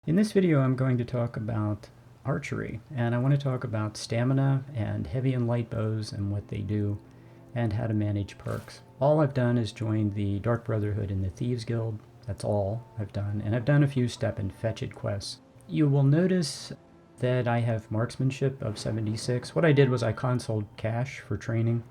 In this video I'm going to talk about archery, and I want to talk about stamina and heavy and light bows and what they do and how to manage perks. All I've done is join the Dark Brotherhood in the Thieves Guild. That's all I've done, and I've done a few step and fetch it quests. You will notice that I have marksmanship of 76. What I did was I consoled cash for training,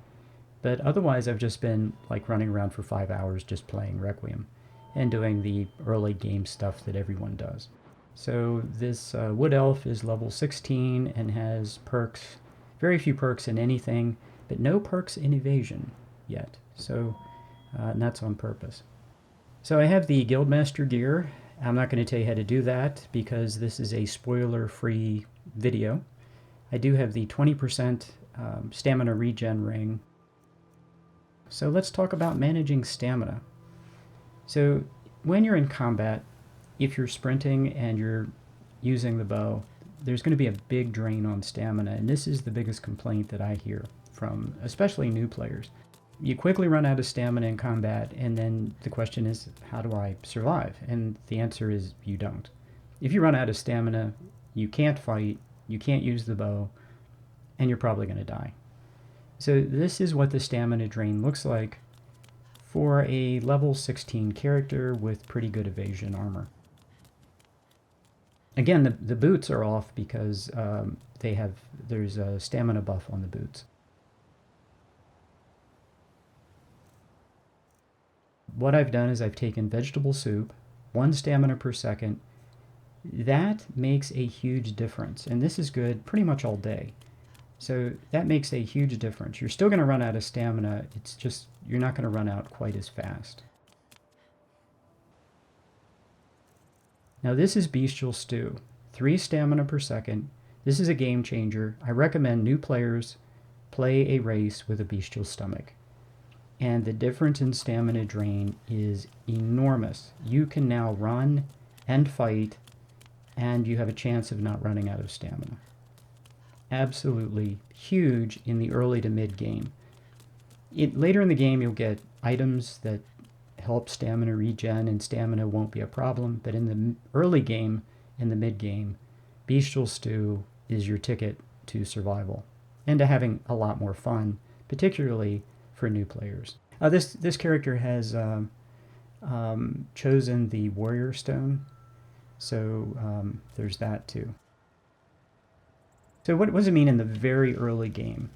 but otherwise I've just been like running around for 5 hours just playing Requiem and doing the early game stuff that everyone does. So this Wood Elf is level 16 and has perks, very few perks in anything, but no perks in evasion yet. So and that's on purpose. So I have the Guildmaster gear. I'm not going to tell you how to do that because this is a spoiler-free video. I do have the 20% stamina regen ring. So let's talk about managing stamina. So when you're in combat, if you're sprinting and you're using the bow, there's going to be a big drain on stamina, and this is the biggest complaint that I hear from especially new players. You quickly run out of stamina in combat, and then the question is, how do I survive? And the answer is, you don't. If you run out of stamina, you can't fight, you can't use the bow, and you're probably going to die. So this is what the stamina drain looks like for a level 16 character with pretty good evasion armor. Again, the boots are off because there's a stamina buff on the boots. What I've done is I've taken vegetable soup, 1 stamina per second. That makes a huge difference, and this is good pretty much all day. So that makes a huge difference. You're still going to run out of stamina, it's just you're not going to run out quite as fast. Now this is Bestial Stew, 3 stamina per second. This is a game changer. I recommend new players play a race with a bestial stomach. And the difference in stamina drain is enormous. You can now run and fight, and you have a chance of not running out of stamina. Absolutely huge in the early to mid game. Later in the game you'll get items that help stamina regen, and stamina won't be a problem, but in the early game, in the mid game, Bestial Stew is your ticket to survival and to having a lot more fun, particularly for new players. This character has chosen the Warrior Stone, so there's that too. So what does it mean in the very early game?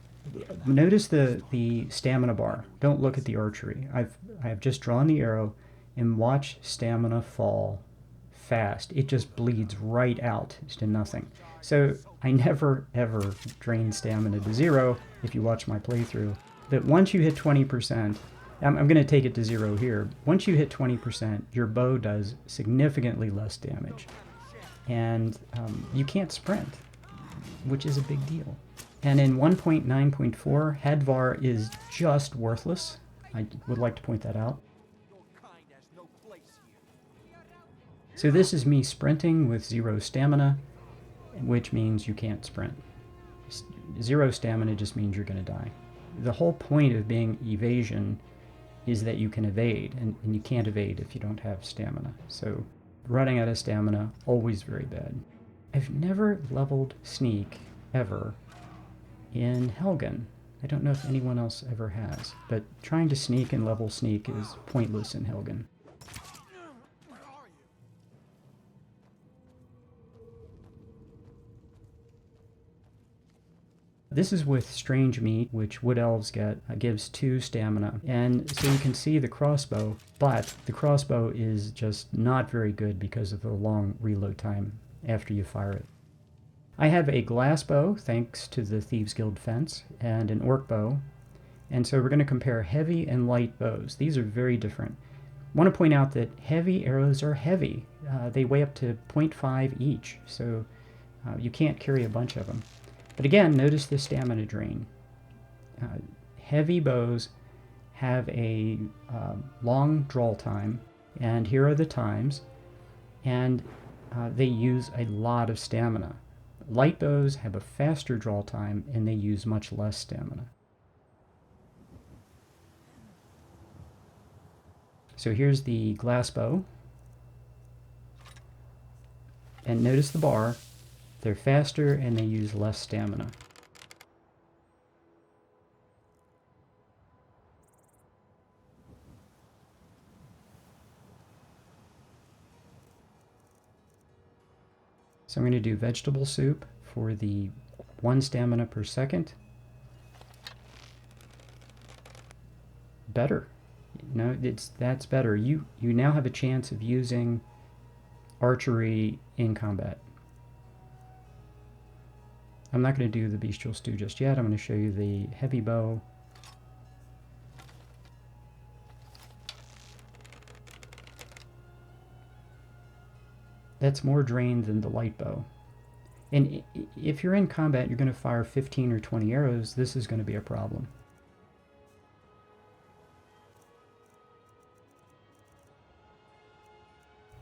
Notice the stamina bar. Don't look at the archery. I have just drawn the arrow and watch stamina fall fast. It just bleeds right out to nothing. So I never ever drain stamina to 0 if you watch my playthrough. But once you hit 20%, I'm going to take it to 0 here. Once you hit 20%, your bow does significantly less damage. And you can't sprint, which is a big deal. And in 1.9.4, Hadvar is just worthless. I would like to point that out. So this is me sprinting with 0 stamina, which means you can't sprint. 0 stamina just means you're going to die. The whole point of being evasion is that you can evade, and you can't evade if you don't have stamina. So running out of stamina, always very bad. I've never leveled sneak, ever, in Helgen. I don't know if anyone else ever has, but trying to sneak and level sneak is pointless in Helgen. This is with Strange Meat, which Wood Elves get, gives 2 stamina. And so you can see the crossbow, but the crossbow is just not very good because of the long reload time after you fire it. I have a glass bow, thanks to the Thieves Guild fence, and an orc bow. And so we're going to compare heavy and light bows. These are very different. I want to point out that heavy arrows are heavy. They weigh up to 0.5 each, so you can't carry a bunch of them. But again, notice the stamina drain. Heavy bows have a long draw time, and here are the times, and they use a lot of stamina. Light bows have a faster draw time, and they use much less stamina. So here's the glass bow. And notice the bar. They're faster and they use less stamina. So I'm going to do vegetable soup for the 1 stamina per second. Better. No, that's better. You now have a chance of using archery in combat. I'm not going to do the Bestial Stew just yet. I'm going to show you the heavy bow. That's more drained than the light bow. And if you're in combat, you're going to fire 15 or 20 arrows. This is going to be a problem.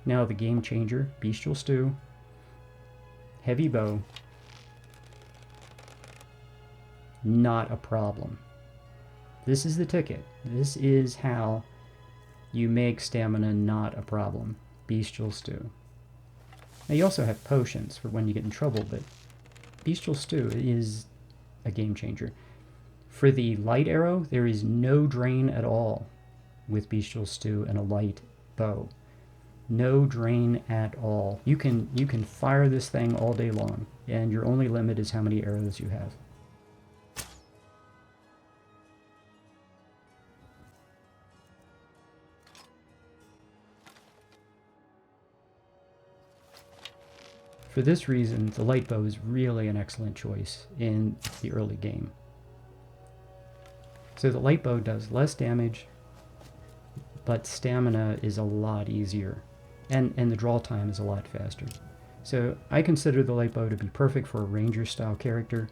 Now the game changer, Bestial Stew, heavy bow, not a problem. This is the ticket. This is how you make stamina not a problem. Bestial Stew. Now you also have potions for when you get in trouble, but Bestial Stew is a game changer. For the light arrow, there is no drain at all with Bestial Stew and a light bow. No drain at all. You can fire this thing all day long, and your only limit is how many arrows you have. For this reason, the light bow is really an excellent choice in the early game. So the light bow does less damage, but stamina is a lot easier, and the draw time is a lot faster. So I consider the light bow to be perfect for a ranger style character,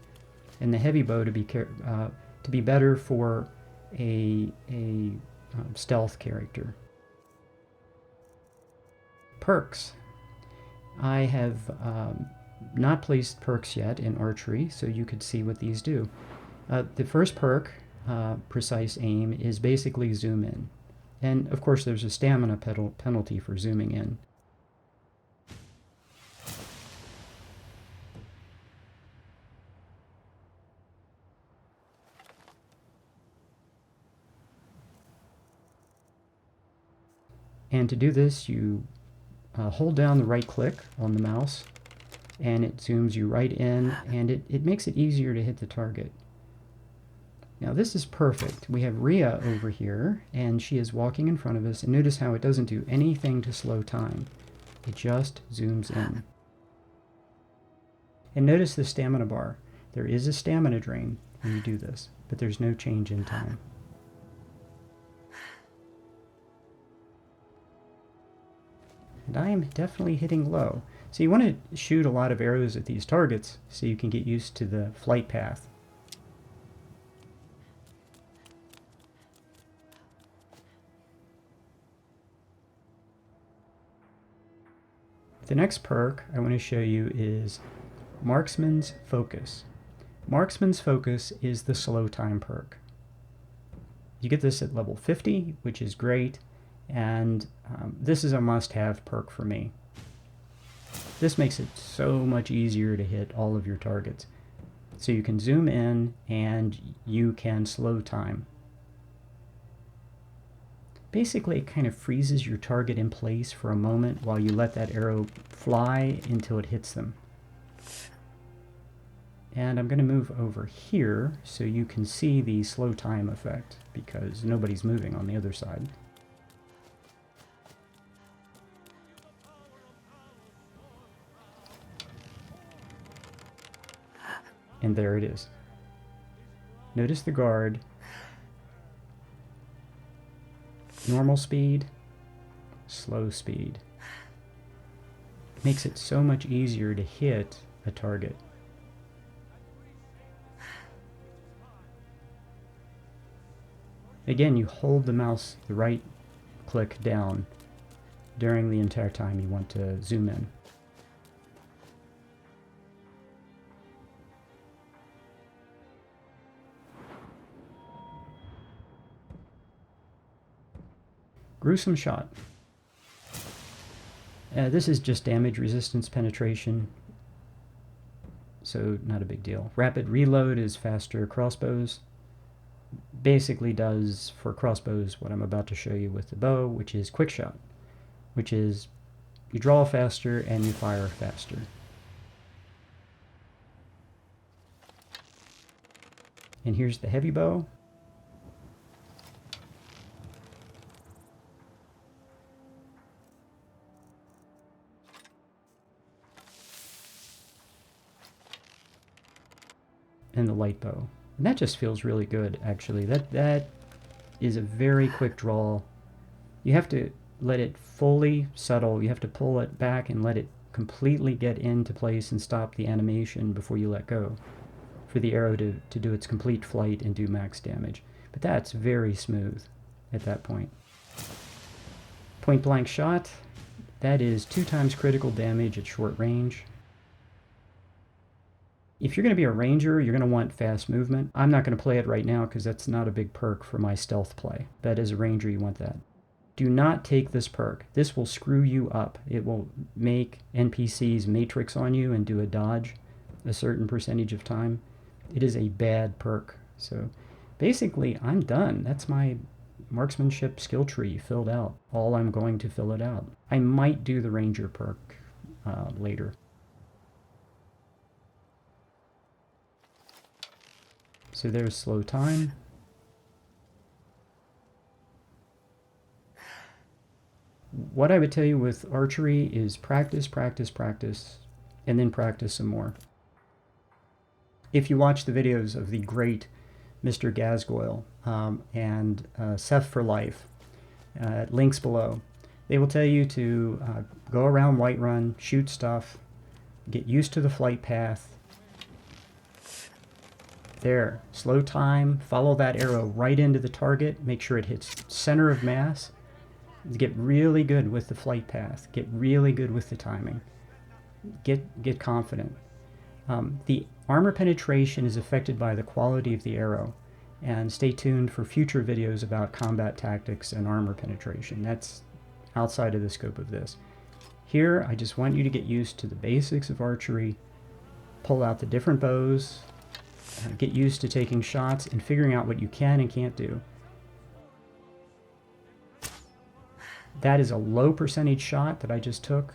and the heavy bow to be better for a stealth character. Perks. I have not placed perks yet in archery, so you could see what these do. The first perk, Precise Aim, is basically zoom in. And of course there's a stamina penalty for zooming in. And to do this, you hold down the right click on the mouse, and it zooms you right in, and it makes it easier to hit the target. Now this is perfect. We have Rhea over here, and she is walking in front of us, and notice how it doesn't do anything to slow time. It just zooms in. And notice the stamina bar. There is a stamina drain when you do this, but there's no change in time. And I am definitely hitting low. So you want to shoot a lot of arrows at these targets so you can get used to the flight path. The next perk I want to show you is Marksman's Focus. Marksman's Focus is the slow time perk. You get this at level 50, which is great, and this is a must-have perk for me. This makes it so much easier to hit all of your targets. So you can zoom in and you can slow time. Basically, it kind of freezes your target in place for a moment while you let that arrow fly until it hits them. And I'm going to move over here so you can see the slow time effect, because nobody's moving on the other side. And there it is. Notice the guard. Normal speed, slow speed. It makes it so much easier to hit a target. Again, you hold the mouse, the right click down during the entire time you want to zoom in. Gruesome Shot. This is just damage resistance penetration, so not a big deal. Rapid reload is faster crossbows. Basically does for crossbows what I'm about to show you with the bow, which is quick shot, which is you draw faster and you fire faster. And here's the heavy bow. And the light bow. And that just feels really good, actually. That is a very quick draw. You have to let it fully settle. You have to pull it back and let it completely get into place and stop the animation before you let go for the arrow to do its complete flight and do max damage. But that's very smooth at that point. Point blank shot, that is 2 times critical damage at short range. If you're going to be a ranger, you're going to want fast movement. I'm not going to play it right now because that's not a big perk for my stealth play. But as a ranger, you want that. Do not take this perk. This will screw you up. It will make NPCs matrix on you and do a dodge a certain percentage of time. It is a bad perk. So basically, I'm done. That's my marksmanship skill tree filled out. All I'm going to fill it out. I might do the ranger perk later. So there's slow time. What I would tell you with archery is practice, practice, practice, and then practice some more. If you watch the videos of the great MrGazgoyle and SEPH For Life, links below, they will tell you to go around Whiterun, shoot stuff, get used to the flight path. There, slow time, follow that arrow right into the target, make sure it hits center of mass. Get really good with the flight path, get really good with the timing, get confident. The armor penetration is affected by the quality of the arrow, and stay tuned for future videos about combat tactics and armor penetration. That's outside of the scope of this. Here, I just want you to get used to the basics of archery, pull out the different bows, get used to taking shots and figuring out what you can and can't do. That is a low percentage shot that I just took,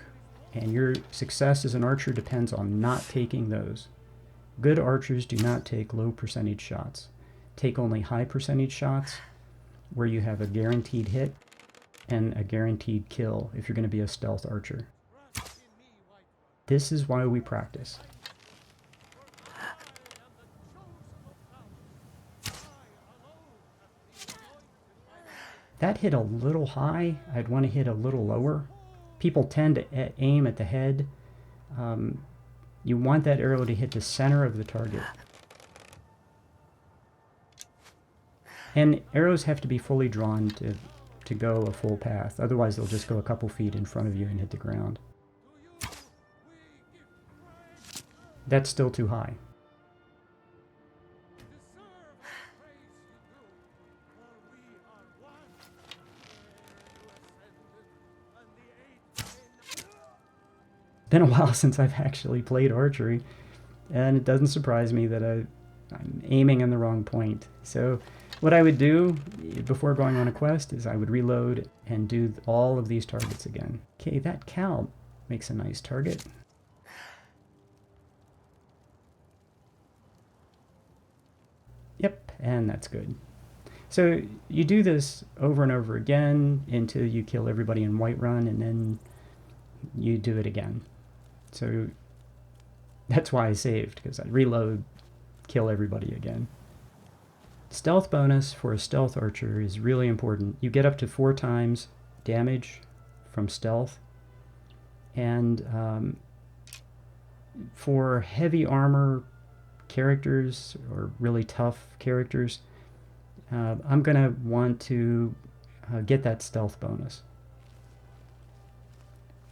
and your success as an archer depends on not taking those. Good archers do not take low percentage shots. Take only high percentage shots where you have a guaranteed hit and a guaranteed kill if you're going to be a stealth archer. This is why we practice. That hit a little high. I'd want to hit a little lower. People tend to aim at the head. You want that arrow to hit the center of the target. And arrows have to be fully drawn to go a full path. Otherwise, they'll just go a couple feet in front of you and hit the ground. That's still too high. Been a while since I've actually played archery, and it doesn't surprise me that I'm aiming in the wrong point. So what I would do before going on a quest is I would reload and do all of these targets again. Okay, that cow makes a nice target. Yep, and that's good. So you do this over and over again until you kill everybody in Whiterun, and then you do it again. So that's why I saved, because I reload, kill everybody again. Stealth bonus for a stealth archer is really important. You get up to 4 times damage from stealth. And for heavy armor characters, or really tough characters, I'm going to want to get that stealth bonus.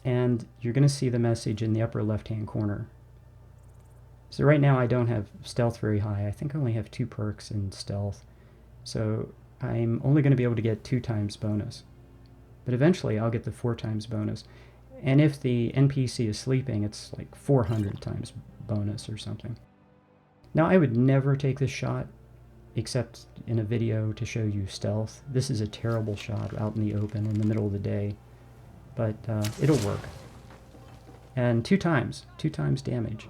And you're going to see the message in the upper left-hand corner. So right now I don't have stealth very high. I think I only have 2 perks in stealth. So I'm only going to be able to get 2 times bonus. But eventually I'll get the 4 times bonus. And if the NPC is sleeping, it's like 400 times bonus or something. Now, I would never take this shot except in a video to show you stealth. This is a terrible shot out in the open in the middle of the day, but it'll work. And two times damage.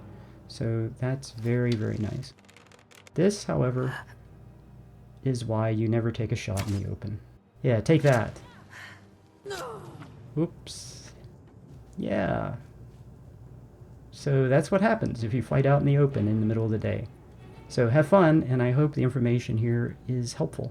So that's very, very nice. This, however, is why you never take a shot in the open. Yeah, take that. Oops. Yeah. So that's what happens if you fight out in the open in the middle of the day. So have fun, and I hope the information here is helpful.